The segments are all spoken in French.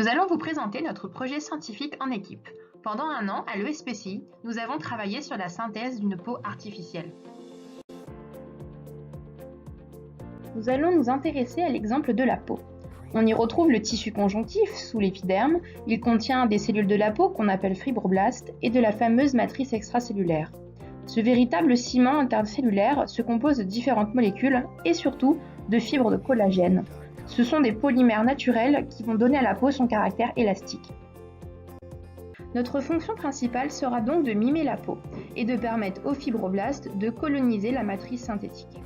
Nous allons vous présenter notre projet scientifique en équipe. Pendant un an, à l'ESPCI, nous avons travaillé sur la synthèse d'une peau artificielle. Nous allons nous intéresser à l'exemple de la peau. On y retrouve le tissu conjonctif sous l'épiderme. Il contient des cellules de la peau qu'on appelle fibroblastes et de la fameuse matrice extracellulaire. Ce véritable ciment intercellulaire se compose de différentes molécules et surtout de fibres de collagène. Ce sont des polymères naturels qui vont donner à la peau son caractère élastique. Notre fonction principale sera donc de mimer la peau et de permettre aux fibroblastes de coloniser la matrice synthétique.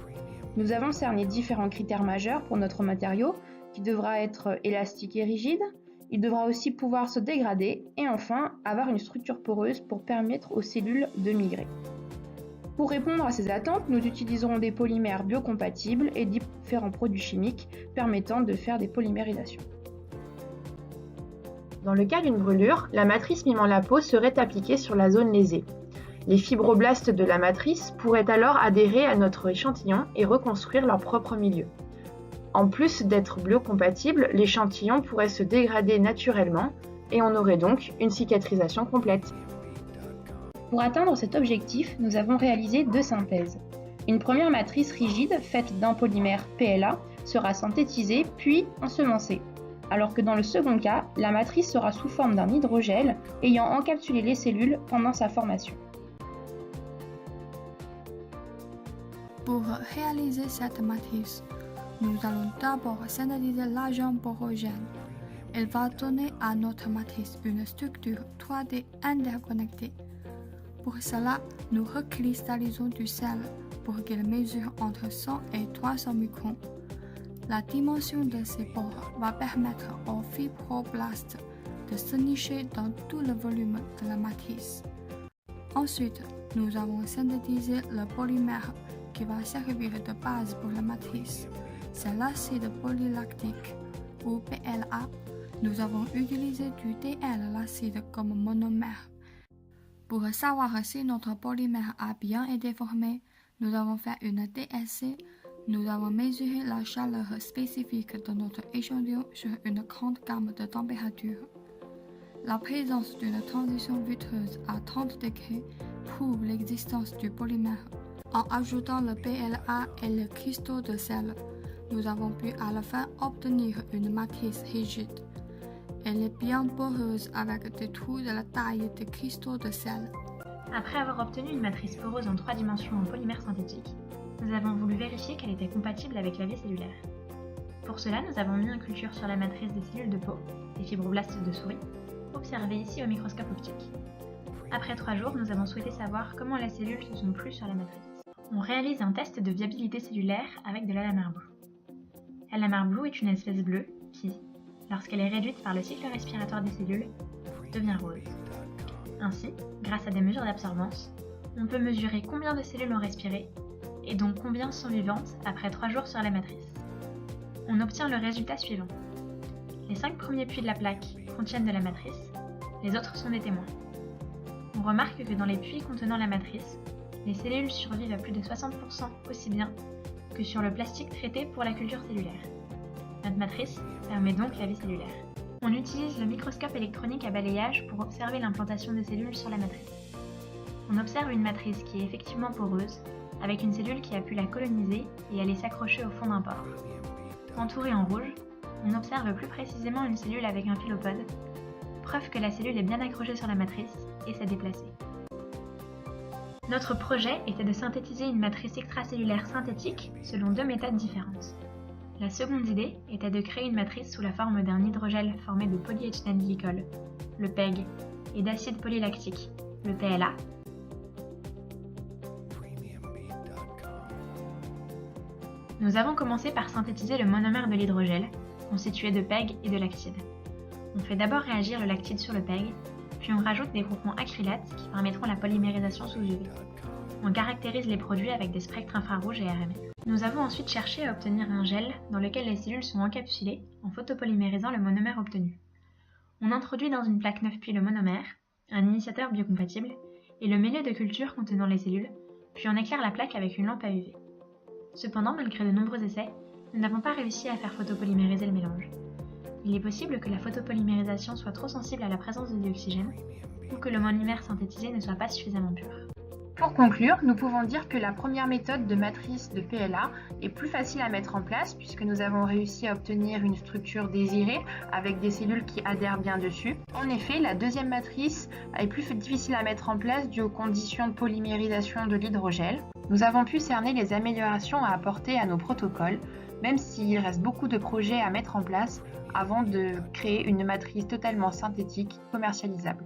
Nous avons cerné différents critères majeurs pour notre matériau qui devra être élastique et rigide. Il devra aussi pouvoir se dégrader et enfin avoir une structure poreuse pour permettre aux cellules de migrer. Pour répondre à ces attentes, nous utiliserons des polymères biocompatibles et différents produits chimiques permettant de faire des polymérisations. Dans le cas d'une brûlure, la matrice mimant la peau serait appliquée sur la zone lésée. Les fibroblastes de la matrice pourraient alors adhérer à notre échantillon et reconstruire leur propre milieu. En plus d'être biocompatible, l'échantillon pourrait se dégrader naturellement et on aurait donc une cicatrisation complète. Pour atteindre cet objectif, nous avons réalisé deux synthèses. Une première matrice rigide faite d'un polymère PLA sera synthétisée puis ensemencée, alors que dans le second cas, la matrice sera sous forme d'un hydrogel ayant encapsulé les cellules pendant sa formation. Pour réaliser cette matrice, nous allons d'abord synthétiser l'agent porogène. Il va donner à notre matrice une structure 3D interconnectée. Pour cela, nous recristallisons du sel pour qu'il mesure entre 100 et 300 microns. La dimension de ces pores va permettre aux fibroblastes de se nicher dans tout le volume de la matrice. Ensuite, nous avons synthétisé le polymère qui va servir de base pour la matrice. C'est l'acide polylactique ou PLA. Nous avons utilisé du DL l'acide comme monomère. Pour savoir si notre polymère a bien été formé, nous avons fait une DSC. Nous avons mesuré la chaleur spécifique de notre échantillon sur une grande gamme de températures. La présence d'une transition vitreuse à 30 degrés prouve l'existence du polymère. En ajoutant le PLA et le cristaux de sel, nous avons pu à la fin obtenir une matrice rigide. Elle est bien poreuse avec des trous de la taille des cristaux de sel. Après avoir obtenu une matrice poreuse en 3 dimensions en polymère synthétique, nous avons voulu vérifier qu'elle était compatible avec la vie cellulaire. Pour cela, nous avons mis en culture sur la matrice des cellules de peau, les fibroblastes de souris, observées ici au microscope optique. Après 3 jours, nous avons souhaité savoir comment les cellules se sont plues sur la matrice. On réalise un test de viabilité cellulaire avec de l'Alamar Blue. L'Alamar Blue est une espèce bleue qui, lorsqu'elle est réduite par le cycle respiratoire des cellules, devient rose. Ainsi, grâce à des mesures d'absorbance, on peut mesurer combien de cellules ont respiré et donc combien sont vivantes après 3 jours sur la matrice. On obtient le résultat suivant. Les 5 premiers puits de la plaque contiennent de la matrice, les autres sont des témoins. On remarque que dans les puits contenant la matrice, les cellules survivent à plus de 60% aussi bien que sur le plastique traité pour la culture cellulaire. Notre matrice permet donc la vie cellulaire. On utilise le microscope électronique à balayage pour observer l'implantation des cellules sur la matrice. On observe une matrice qui est effectivement poreuse, avec une cellule qui a pu la coloniser et aller s'accrocher au fond d'un pore. Entourée en rouge, on observe plus précisément une cellule avec un phylopode, preuve que la cellule est bien accrochée sur la matrice et s'est déplacée. Notre projet était de synthétiser une matrice extracellulaire synthétique selon 2 méthodes différentes. La seconde idée était de créer une matrice sous la forme d'un hydrogel formé de polyéthylène glycol, le PEG, et d'acide polylactique, le PLA. Nous avons commencé par synthétiser le monomère de l'hydrogel, constitué de PEG et de lactide. On fait d'abord réagir le lactide sur le PEG, puis on rajoute des groupements acrylates qui permettront la polymérisation sous UV. On caractérise les produits avec des spectres infrarouges et RMS. Nous avons ensuite cherché à obtenir un gel dans lequel les cellules sont encapsulées en photopolymérisant le monomère obtenu. On introduit dans une plaque 9 puits le monomère, un initiateur biocompatible, et le milieu de culture contenant les cellules, puis on éclaire la plaque avec une lampe à UV. Cependant, malgré de nombreux essais, nous n'avons pas réussi à faire photopolymériser le mélange. Il est possible que la photopolymérisation soit trop sensible à la présence de dioxygène, ou que le monomère synthétisé ne soit pas suffisamment pur. Pour conclure, nous pouvons dire que la première méthode de matrice de PLA est plus facile à mettre en place puisque nous avons réussi à obtenir une structure désirée avec des cellules qui adhèrent bien dessus. En effet, la deuxième matrice est plus difficile à mettre en place due aux conditions de polymérisation de l'hydrogel. Nous avons pu cerner les améliorations à apporter à nos protocoles, même s'il reste beaucoup de projets à mettre en place avant de créer une matrice totalement synthétique commercialisable.